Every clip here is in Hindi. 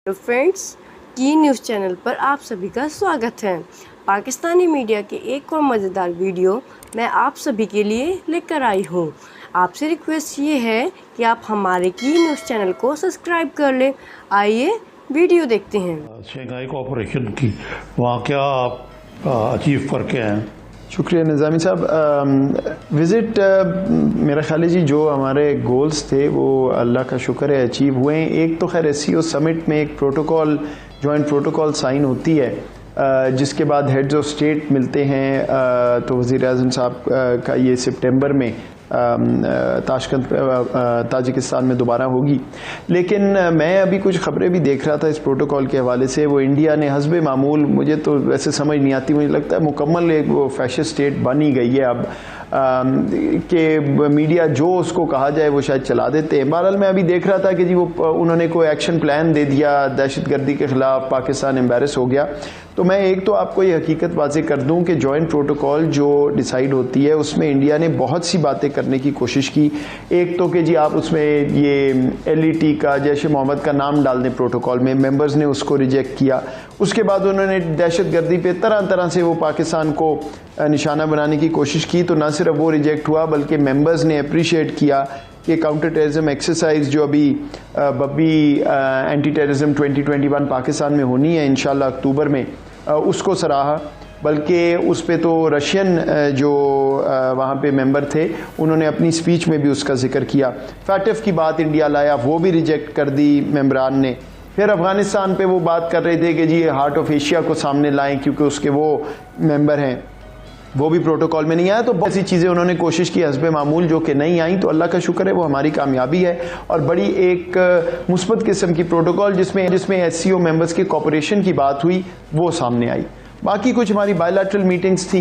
हेलो फ्रेंड्स, की न्यूज़ चैनल पर आप सभी का स्वागत है। पाकिस्तानी मीडिया के एक और मज़ेदार वीडियो मैं आप सभी के लिए लेकर आई हूँ। आपसे रिक्वेस्ट ये है कि आप हमारे की न्यूज़ चैनल को सब्सक्राइब कर लें। आइए वीडियो देखते हैं। शंघाई कोऑपरेशन की वहाँ क्या आप अचीव करके आए? शुक्रिया निज़ामी साहब। विज़िट मेरा ख्याल है जी, जो हमारे गोल्स थे वो अल्लाह का शुक्र है अचीव हुए हैं। एक तो खैर SCO समिट में एक प्रोटोकॉल, जॉइंट प्रोटोकॉल साइन होती है, जिसके बाद हेड्स ऑफ स्टेट मिलते हैं। तो वज़ीर आज़म साहब का ये सितंबर में ताशकंद ताजिकिस्तान में दोबारा होगी। लेकिन मैं अभी कुछ ख़बरें भी देख रहा था इस प्रोटोकॉल के हवाले से। वो इंडिया ने हस्बे मामूल, मुझे तो वैसे समझ नहीं आती, मुझे लगता है मुकम्मल एक वो फैशिस्ट स्टेट बन ही गई है अब, कि मीडिया जो उसको कहा जाए वो शायद चला देते हैं। बहरहाल मैं अभी देख रहा था कि जी वो उन्होंने कोई एक्शन प्लान दे दिया दहशतगर्दी के ख़िलाफ़, पाकिस्तान एम्बेरस हो गया। तो मैं एक तो आपको ये हकीकत वाज़ेह कर दूं कि जॉइंट प्रोटोकॉल जो डिसाइड होती है उसमें इंडिया ने बहुत सी बातें करने की कोशिश की। एक तो कि जी आप उसमें ये LET का, जैश मोहम्मद का नाम डाल दें प्रोटोकॉल में, मेंबर्स ने उसको रिजेक्ट किया। उसके बाद उन्होंने दहशतगर्दी पे तरह तरह से वो पाकिस्तान को निशाना बनाने की कोशिश की। तो ना सिर्फ वो रिजेक्ट हुआ बल्कि मेंबर्स ने अप्रिशिएट किया कि काउंटर टेररिज्म एक्सरसाइज जो अभी बब्बी एंटी टेररिज्म 2021 पाकिस्तान में होनी है इंशाल्लाह अक्टूबर में, उसको सराहा। बल्कि उस पे तो रशियन जो वहाँ पे मेंबर थे उन्होंने अपनी स्पीच में भी उसका जिक्र किया। फैटफ की बात इंडिया लाया, वो भी रिजेक्ट कर दी मेंबरान ने। फिर अफ़गानिस्तान पे वो बात कर रहे थे कि जी हार्ट ऑफ एशिया को सामने लाएं क्योंकि उसके वो मेंबर हैं, वो भी प्रोटोकॉल में नहीं आया। तो बहुत सी चीज़ें उन्होंने कोशिश की हस्बे मामूल जो कि नहीं आई। तो अल्लाह का शुक्र है वो हमारी कामयाबी है और बड़ी एक मुस्बत किस्म की प्रोटोकॉल जिसमें SCO मेंबर्स के कॉपरेशन की बात हुई वो सामने आई। बाकी कुछ हमारी बायलैटरल मीटिंग्स थी,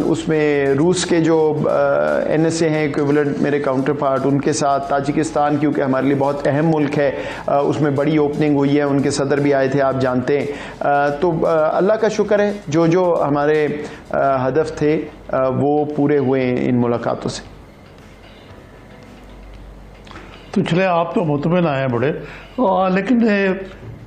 उसमें रूस के जो NSA हैं इक्विवेलेंट मेरे काउंटर पार्ट, उनके साथ ताजिकिस्तान क्योंकि हमारे लिए बहुत अहम मुल्क है, उसमें बड़ी ओपनिंग हुई है, उनके सदर भी आए थे आप जानते हैं। तो अल्लाह का शुक्र है जो हमारे हदफ थे वो पूरे हुए इन मुलाकातों से। तो चले आप तो मुतमिन आए हैं बड़े, लेकिन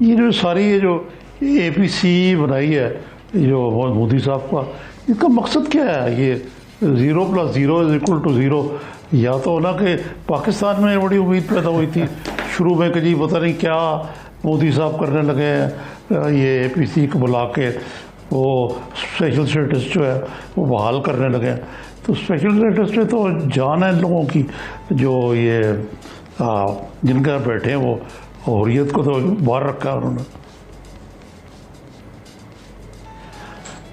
ये जो सारी ये जो APC बनाई है जो मोदी साहब का, इसका मकसद क्या है? ये 0 + 0 = 0, या तो ना कि पाकिस्तान में बड़ी उम्मीद पैदा हुई थी शुरू में कि जी पता नहीं क्या मोदी साहब करने लगे हैं, ये APC को बुला के वो स्पेशल स्टेटस जो है वो बहाल करने लगे हैं। तो स्पेशल स्टेटस में तो जान है लोगों की, जो ये जिनका बैठे हैं वो हुर्रियत को तो बाहर रखा है उन्होंने।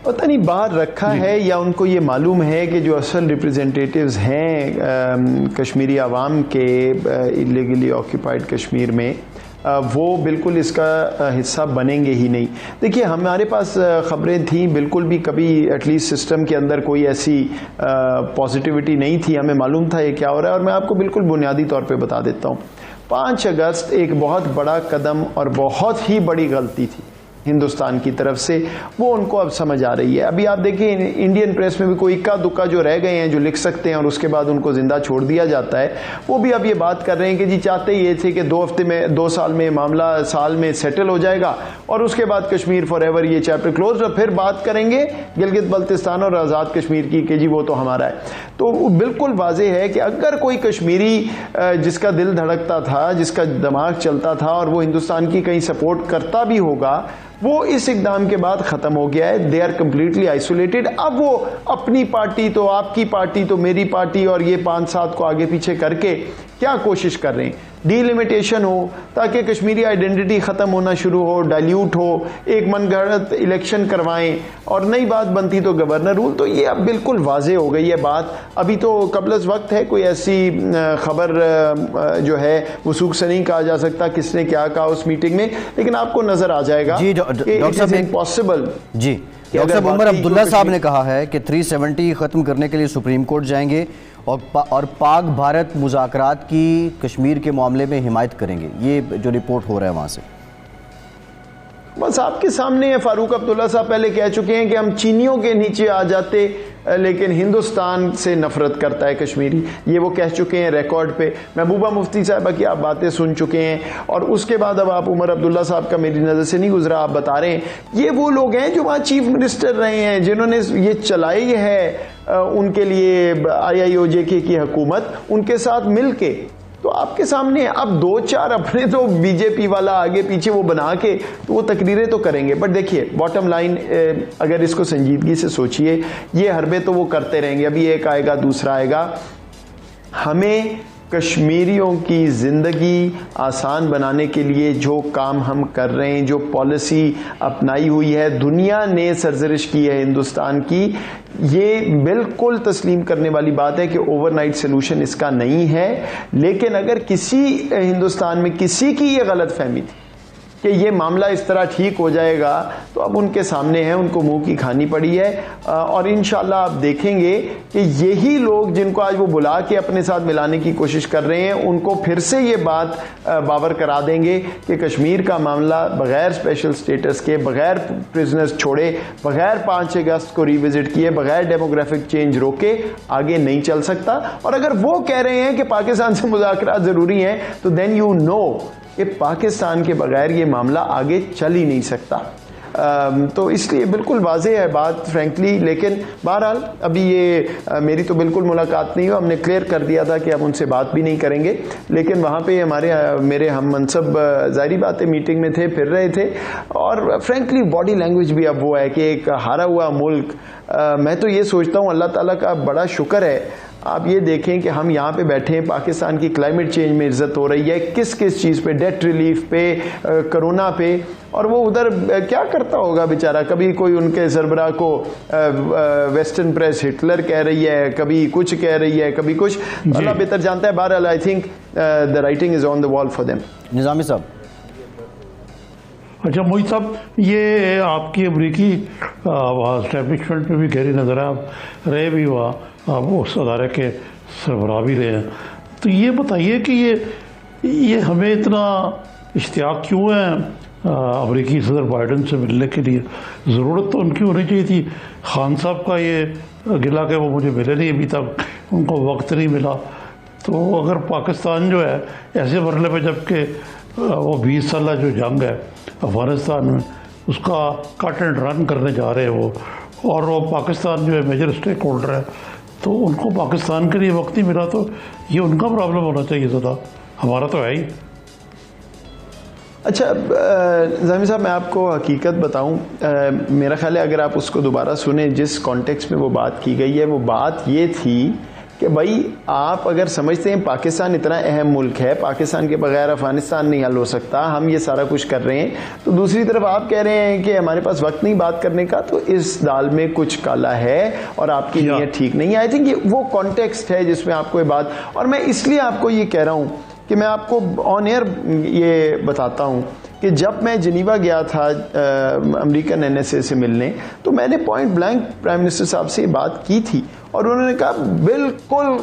पता नहीं बाहर रखा है या उनको ये मालूम है कि जो असल रिप्रेजेंटेटिव्स हैं कश्मीरी आवाम के इलीगली ऑक्यूपाइड कश्मीर में, वो बिल्कुल इसका हिस्सा बनेंगे ही नहीं। देखिए हमारे पास ख़बरें थी, बिल्कुल भी कभी एटलीस्ट सिस्टम के अंदर कोई ऐसी पॉजिटिविटी नहीं थी, हमें मालूम था ये क्या हो रहा है। और मैं आपको बिल्कुल बुनियादी तौर पे बता देता हूँ, 5 अगस्त एक बहुत बड़ा कदम और बहुत ही बड़ी गलती थी हिंदुस्तान की तरफ से, वो उनको अब समझ आ रही है। अभी आप देखिए इंडियन प्रेस में भी कोई इक्का दुक्का जो रह गए हैं जो लिख सकते हैं और उसके बाद उनको जिंदा छोड़ दिया जाता है, वो भी अब ये बात कर रहे हैं कि जी चाहते ये थे कि 2 हफ्ते में, 2 साल में मामला साल में सेटल हो जाएगा और उसके बाद कश्मीर फॉरएवर ये चैप्टर क्लोज, और फिर बात करेंगे गिलगित बल्तिस्तान और आज़ाद कश्मीर की कि जी वो तो हमारा है। तो बिल्कुल वाज़ेह है कि अगर कोई कश्मीरी जिसका दिल धड़कता था, जिसका दिमाग चलता था और वो हिंदुस्तान की कहीं सपोर्ट करता भी होगा, वो इस इक़दाम के बाद ख़त्म हो गया है। They are completely isolated. अब वो अपनी पार्टी तो आपकी पार्टी तो मेरी पार्टी और ये 5-7 को आगे पीछे करके क्या कोशिश कर रहे हैं, डिलिमिटेशन हो ताकि कश्मीरी आइडेंटिटी ख़त्म होना शुरू हो, डाइल्यूट हो, एक मनगढ़ंत इलेक्शन करवाएं और नई बात बनती तो गवर्नर रूल। तो ये अब बिल्कुल वाज़ेह हो गई है बात। अभी तो कबल वक्त है, कोई ऐसी खबर जो है वसूख से नहीं कहा जा सकता किसने क्या कहा उस मीटिंग में, लेकिन आपको नज़र आ जाएगा जी। डॉक्टर साहब इम्पॉसिबल जी, डॉक्टर साहब उमर अब्दुल्ला साहब ने कहा है कि 370 ख़त्म करने के लिए सुप्रीम कोर्ट जाएंगे और पाक भारत मुज़ाकरात की कश्मीर के मामले में हिमायत करेंगे, ये जो रिपोर्ट हो रहा है वहाँ से। बस आपके सामने है, फारूक अब्दुल्ला साहब पहले कह चुके हैं कि हम चीनियों के नीचे आ जाते लेकिन हिंदुस्तान से नफरत करता है कश्मीरी। ये वो कह चुके हैं रिकॉर्ड पे। महबूबा मुफ्ती साहबा की आप बातें सुन चुके हैं, और उसके बाद अब आप उमर अब्दुल्ला साहब का मेरी नज़र से नहीं गुजरा, आप बता रहे हैं ये वो लोग हैं जो वहाँ चीफ मिनिस्टर रहे हैं, जिन्होंने ये चलाई है उनके लिए IIOJK की हुकूमत, उनके साथ मिलके। तो आपके सामने अब 2-4 अपने तो बीजेपी वाला आगे पीछे वो बना के तो वो तकरीरें तो करेंगे, बट देखिए बॉटम लाइन अगर इसको संजीदगी से सोचिए, ये हरबे तो वो करते रहेंगे, अभी एक आएगा दूसरा आएगा। हमें कश्मीरियों की ज़िंदगी आसान बनाने के लिए जो काम हम कर रहे हैं, जो पॉलिसी अपनाई हुई है, दुनिया ने सरजरिश की है हिंदुस्तान की, ये बिल्कुल तस्लीम करने वाली बात है कि ओवरनाइट सलूशन इसका नहीं है। लेकिन अगर किसी हिंदुस्तान में किसी की ये गलत फहमी थी कि ये मामला इस तरह ठीक हो जाएगा, तो अब उनके सामने है, उनको मुंह की खानी पड़ी है। और इंशाल्लाह आप देखेंगे कि यही लोग जिनको आज वो बुला के अपने साथ मिलाने की कोशिश कर रहे हैं, उनको फिर से ये बात बावर करा देंगे कि कश्मीर का मामला बगैर स्पेशल स्टेटस के, बगैर प्रिजनर्स छोड़े, बगैर 5 अगस्त को रिविजिट किए, बगैर डेमोग्राफिक चेंज रोके आगे नहीं चल सकता। और अगर वो कह रहे हैं कि पाकिस्तान से मुज़ाकरात ज़रूरी हैं, तो देन यू नो कि पाकिस्तान के बगैर ये मामला आगे चल ही नहीं सकता। तो इसलिए बिल्कुल वाज़ेह है बात फ्रैंकली। लेकिन बहरहाल अभी ये मेरी तो बिल्कुल मुलाकात नहीं हुई, हमने क्लियर कर दिया था कि हम उनसे बात भी नहीं करेंगे। लेकिन वहाँ पे मेरे हम मनसब ज़ाहिरी बात है मीटिंग में थे, फिर रहे थे, और फ्रैंकली बॉडी लैंग्वेज भी अब वो है कि एक हारा हुआ मुल्क। मैं तो ये सोचता हूँ अल्लाह ताला का बड़ा शुक्र है। आप ये देखें कि हम यहाँ पे बैठे हैं, पाकिस्तान की क्लाइमेट चेंज में इज्जत हो रही है, किस किस चीज़ पे, डेट रिलीफ पे, कोरोना पे, और वो उधर क्या करता होगा बेचारा। कभी कोई उनके सरबराह को वेस्टर्न प्रेस हिटलर कह रही है, कभी कुछ कह रही है, कभी कुछ, अल्लाह बेहतर जानता है। बहरहाल I think the writing is on the wall for them. Nizami साहब। अच्छा मोहित साहब, ये आपकी अमरीकी स्टैब्लिशमेंट में भी गहरी नजर आप रहे भी हुआ, आप उस अदारे के सरबराह भी रहे हैं, तो ये बताइए कि ये हमें इतना इश्तियाक क्यों है अमरीकी सदर बाइडन से मिलने के लिए? ज़रूरत तो उनकी होनी चाहिए थी। खान साहब का ये गिला कि वो मुझे मिले नहीं अभी तक, उनको वक्त नहीं मिला। तो अगर पाकिस्तान जो है ऐसे मरले पे, जबकि वो 20 साल जो जंग है अफ़गानिस्तान में, उसका कट एंड रन करने जा रहे हैं वो, और वो पाकिस्तान जो है मेजर स्टेक होल्डर है, तो उनको पाकिस्तान के लिए वक्त नहीं मिला, तो ये उनका प्रॉब्लम होना चाहिए ज़्यादा, हमारा तो है ही। अच्छा ज़ामी साहब, मैं आपको हकीकत बताऊं, मेरा ख्याल है अगर आप उसको दोबारा सुने, जिस कॉन्टेक्स्ट में वो बात की गई है, वो बात ये थी कि भाई आप अगर समझते हैं पाकिस्तान इतना अहम मुल्क है, पाकिस्तान के बगैर अफगानिस्तान नहीं हल हो सकता, हम ये सारा कुछ कर रहे हैं, तो दूसरी तरफ आप कह रहे हैं कि हमारे पास वक्त नहीं बात करने का, तो इस दाल में कुछ काला है और आपकी नीयत ठीक नहीं है। आई थिंक ये वो कॉन्टेक्स्ट है जिसमें आपको ये बात, और मैं इसलिए आपको ये कह रहा हूँ कि मैं आपको ऑन एयर ये बताता हूँ कि जब मैं जिनीवा गया था अमेरिकन NSA से मिलने, तो मैंने पॉइंट ब्लैंक प्राइम मिनिस्टर साहब से ये बात की थी, और उन्होंने कहा बिल्कुल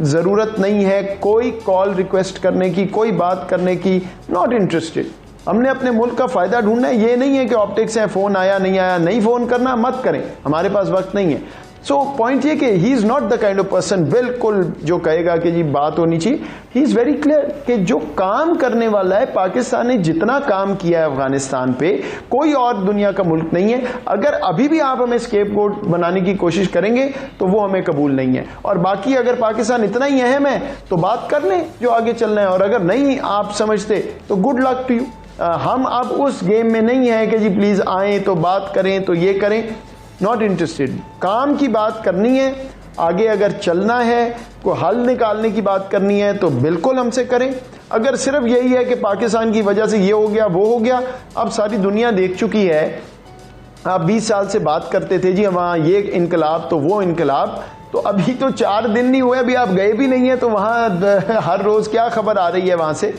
ज़रूरत नहीं है कोई कॉल रिक्वेस्ट करने की, कोई बात करने की, नॉट इंटरेस्टेड। हमने अपने मुल्क का फ़ायदा ढूंढना है, ये नहीं है कि ऑप्टिक्स हैं, फ़ोन आया नहीं आया, नहीं फ़ोन करना मत करें, हमारे पास वक्त नहीं है। सो पॉइंट ये कि he is not the kind of person बिल्कुल जो कहेगा कि जी बात होनी चाहिए। ही इज़ वेरी क्लियर कि जो काम करने वाला है, पाकिस्तान ने जितना काम किया है अफगानिस्तान पे, कोई और दुनिया का मुल्क नहीं है। अगर अभी भी आप हमें स्केपगोट बनाने की कोशिश करेंगे तो वो हमें कबूल नहीं है, और बाकी अगर पाकिस्तान इतना ही अहम है तो बात कर लें जो आगे चलना है, और अगर नहीं आप समझते तो गुड लक टू यू। हम अब उस गेम में नहीं है कि जी प्लीज़ आएँ तो बात करें तो ये करें, नॉट इंटरेस्टेड। काम की बात करनी है, आगे अगर चलना है, कोई हल निकालने की बात करनी है तो बिल्कुल हमसे करें। अगर सिर्फ यही है कि पाकिस्तान की वजह से ये हो गया वो हो गया, अब सारी दुनिया देख चुकी है। आप 20 साल से बात करते थे जी वहाँ ये इनकलाब तो वो इनकलाब, तो अभी तो 4 दिन नहीं हुए, अभी आप गए भी नहीं है, तो वहाँ हर रोज़ क्या खबर आ रही है वहाँ से।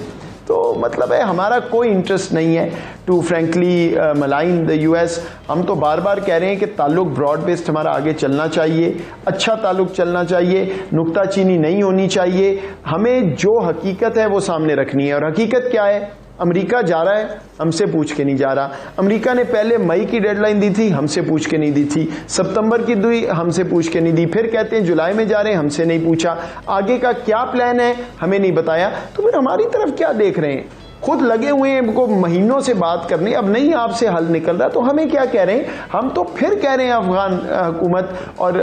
तो मतलब है हमारा कोई इंटरेस्ट नहीं है to frankly malign the US। हम तो बार बार कह रहे हैं कि ताल्लुक ब्रॉड बेस्ड हमारा आगे चलना चाहिए, अच्छा ताल्लुक चलना चाहिए, नुक्ताचीनी नहीं होनी चाहिए। हमें जो हकीकत है वो सामने रखनी है, और हकीकत क्या है अमेरिका जा रहा है, हमसे पूछ के नहीं जा रहा। अमेरिका ने पहले मई की डेडलाइन दी थी, हमसे पूछ के नहीं दी थी। सितंबर की दी, हमसे पूछ के नहीं दी। फिर कहते हैं जुलाई में जा रहे हैं, हमसे नहीं पूछा। आगे का क्या प्लान है हमें नहीं बताया। तो फिर हमारी तरफ क्या देख रहे हैं? खुद लगे हुए हैं इनको महीनों से बात करने, अब नहीं आपसे हल निकल रहा तो हमें क्या कह रहे हैं? हम तो फिर कह रहे हैं अफगान हुकूमत और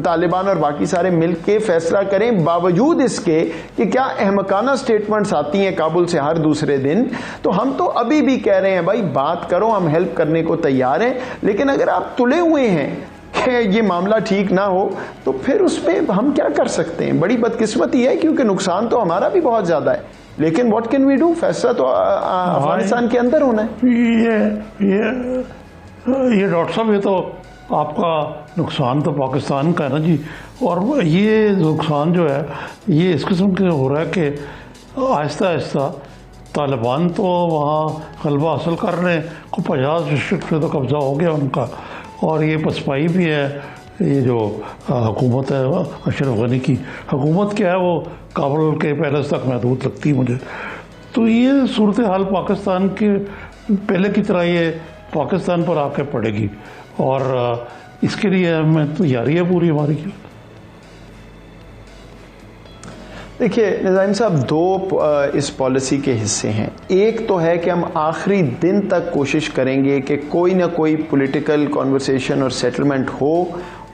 तालिबान और बाकी सारे मिल के फैसला करें, बावजूद इसके कि क्या अहमकाना स्टेटमेंट्स आती हैं काबुल से हर दूसरे दिन। तो हम तो अभी भी कह रहे हैं भाई बात करो, हम हेल्प करने को तैयार हैं, लेकिन अगर आप तुले हुए हैं कि ये मामला ठीक ना हो तो फिर उस पर हम क्या कर सकते हैं? बड़ी बदकिस्मती है, क्योंकि नुकसान तो हमारा भी बहुत ज़्यादा है, लेकिन व्हाट कैन वी डू? फैसला तो अफगानिस्तान के अंदर होना है। ये डॉक्टर साहब, ये तो आपका नुकसान तो पाकिस्तान का है ना जी। और ये नुकसान जो है ये इस किस्म के हो रहा है कि आहिस्ता आहिस्ता तालिबान तो वहाँ गलबा हासिल कर रहे हैं, को 50 डिस्ट्रिक्ट पे तो कब्जा हो गया उनका, और ये पसपाई भी है। ये जो हुकूमत है अशरफ गनी की हुकूमत क्या है, वो काबुल के पैलेस तक महदूद लगती है मुझे। तो ये सूरत हाल पाकिस्तान के पहले की तरह ये पाकिस्तान पर आके पड़ेगी, और इसके लिए हमें तैयारी है पूरी हमारी। देखिए निज़ाम साहब, दो इस पॉलिसी के हिस्से हैं। एक तो है कि हम आखिरी दिन तक कोशिश करेंगे कि कोई ना कोई पॉलिटिकल कॉन्वर्सेशन और सेटलमेंट हो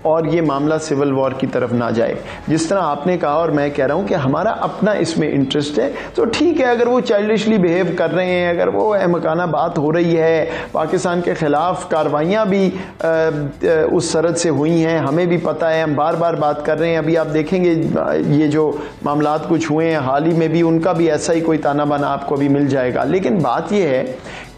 और ये मामला सिविल वॉर की तरफ ना जाए। जिस तरह आपने कहा और मैं कह रहा हूँ कि हमारा अपना इसमें इंटरेस्ट है, तो ठीक है अगर वो चाइल्डिशली बिहेव कर रहे हैं, अगर वो अहमकाना बात हो रही है, पाकिस्तान के ख़िलाफ़ कार्रवाइयाँ भी उस सरहद से हुई हैं, हमें भी पता है, हम बार बार बात कर रहे हैं। अभी आप देखेंगे ये जो मामलात कुछ हुए हैं हाल ही में भी, उनका भी ऐसा ही कोई ताना बाना आपको अभी मिल जाएगा। लेकिन बात यह है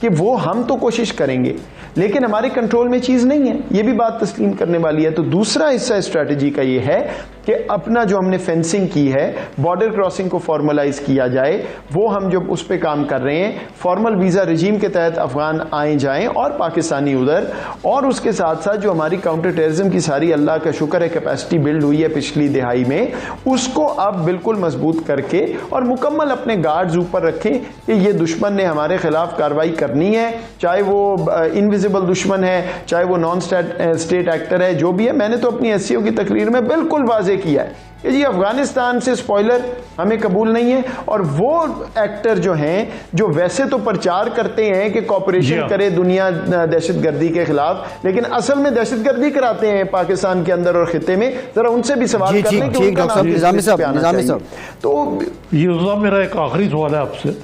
कि वो हम तो कोशिश करेंगे, लेकिन हमारे कंट्रोल में चीज़ नहीं है, ये भी बात तस्लीम करने वाली है। तो दूसरा हिस्सा स्ट्रैटेजी का ये है कि अपना जो हमने फेंसिंग की है, बॉर्डर क्रॉसिंग को फॉर्मलाइज किया जाए, वो हम जो उस पर काम कर रहे हैं, फॉर्मल वीज़ा रिजीम के तहत अफगान आए जाएं और पाकिस्तानी उधर, और उसके साथ साथ जो हमारी काउंटर टेररिज्म की सारी अल्लाह का शुक्र है कैपेसिटी बिल्ड हुई है पिछली दिहाई में, उसको अब बिल्कुल मजबूत करके और मुकम्मल अपने गार्ड्स ऊपर रखें कि ये दुश्मन ने हमारे खिलाफ कार्रवाई करनी है, चाहे वो इनविजिबल दुश्मन है, चाहे वो नॉन स्टेट एक्टर है, जो भी है। मैंने तो अपनी एससीओ की तकरीर में बिल्कुल वाज़ेह किया है कि जी अफगानिस्तान से स्पॉइलर हमें कबूल नहीं है, और वो एक्टर जो हैं जो वैसे तो प्रचार करते हैं कि कॉपरेशन करे दुनिया दहशतगर्दी के खिलाफ, लेकिन असल में दहशतगर्दी कराते हैं पाकिस्तान के अंदर और खिते में, जरा उनसे भी सवाल कर लें कि उनका नाम निज़ामी साहब। तो ये मेरा एक आखिरी सवाल है आपसे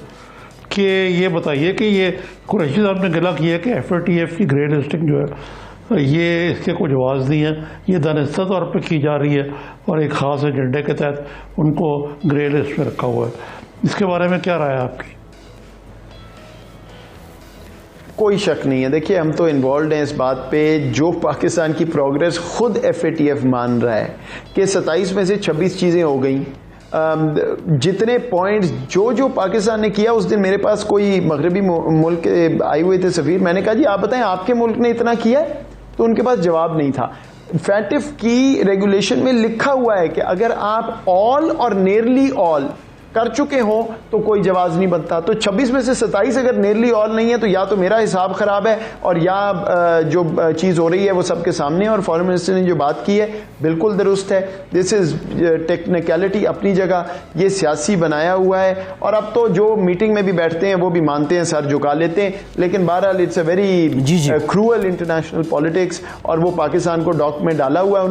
कि ये बताइए कि ये कुरैशी साहब ने गिला किया कि FATF की ग्रे लिस्टिंग जो है ये इसके कोई जवाब नहीं है, ये दानिस्ता तौर पे की जा रही है और एक ख़ास एजेंडे के तहत उनको ग्रे लिस्ट में रखा हुआ है। इसके बारे में क्या राय है आपकी? कोई शक नहीं है। देखिए हम तो इन्वॉल्व हैं इस बात पे, जो पाकिस्तान की प्रोग्रेस खुद FATF मान रहा है कि 27 में से 26 चीज़ें हो गई। जितने पॉइंट्स जो पाकिस्तान ने किया, उस दिन मेरे पास कोई मगरबी मुल्क के आए हुए थे सफ़ीर, मैंने कहा जी आप बताएं आपके मुल्क ने इतना किया है, तो उनके पास जवाब नहीं था। FATF की रेगुलेशन में लिखा हुआ है कि अगर आप ऑल और नियरली ऑल कर चुके हो तो कोई जवाब नहीं बनता। तो 26 में से 27 अगर नियरली ऑल नहीं है तो या तो मेरा हिसाब खराब है और या जो चीज़ हो रही है वो सबके सामने है। और फॉरेन मिनिस्टर ने जो बात की है बिल्कुल दुरुस्त है। दिस इज़ टेक्निकलिटी अपनी जगह, ये सियासी बनाया हुआ है, और अब तो जो मीटिंग में भी बैठते हैं वो भी मानते हैं, सर झुका लेते हैं। लेकिन बहरहाल it's a very cruel international politics, और वो पाकिस्तान को डॉक में डाला हुआ है।